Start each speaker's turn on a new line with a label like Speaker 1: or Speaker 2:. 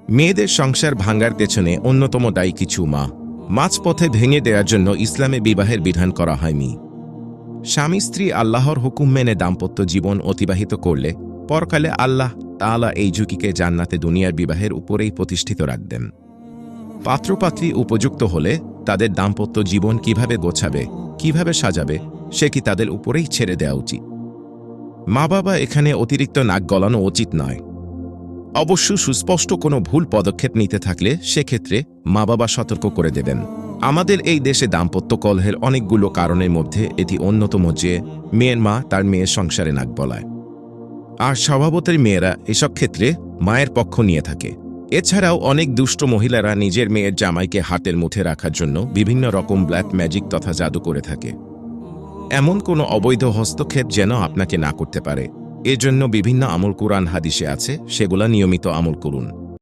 Speaker 1: মেয়েদের সংসার ভাঙার পেছনে অন্যতম দায়ী কিছু মাঝপথে ভেঙে দেওয়ার জন্য ইসলামে বিবাহের বিধান করা হয়নি। স্বামী স্ত্রী আল্লাহর হুকুম মেনে দাম্পত্য জীবন অতিবাহিত করলে পরকালে আল্লাহ তাআলা এই ঝুঁকিকে জান্নাতে দুনিয়ার বিবাহের উপরেই প্রতিষ্ঠিত রাখবেন। পাত্রপাত্রী উপযুক্ত হলে তাদের দাম্পত্য জীবন কিভাবে গোছাবে, কিভাবে সাজাবে, সে কি তাদের উপরেই ছেড়ে দেওয়া উচিত। মা বাবা এখানে অতিরিক্ত নাক গলানো উচিত নয়। অবশ্য সুস্পষ্ট কোনো ভুল পদক্ষেপ নিতে থাকলে সেক্ষেত্রে মা বাবা সতর্ক করে দেবেন। আমাদের এই দেশে দাম্পত্য কলহের অনেকগুলো কারণের মধ্যে এটি অন্যতম যে মেয়ের মা তার মেয়ের সংসারে নাক গলায়, আর স্বভাবতের মেয়েরা এসব ক্ষেত্রে মায়ের পক্ষ নিয়ে থাকে। এছাড়াও অনেক দুষ্ট মহিলারা নিজের মেয়ের জামাইকে হাতের মুঠে রাখার জন্য বিভিন্ন রকম ব্ল্যাক ম্যাজিক তথা জাদু করে থাকে। এমন কোনো অবৈধ হস্তক্ষেপ যেন আপনাকে না করতে পারে, এজন্য বিভিন্ন আমল কুরআন হাদিসে আছে, সেগুলা নিয়মিত আমল করুন।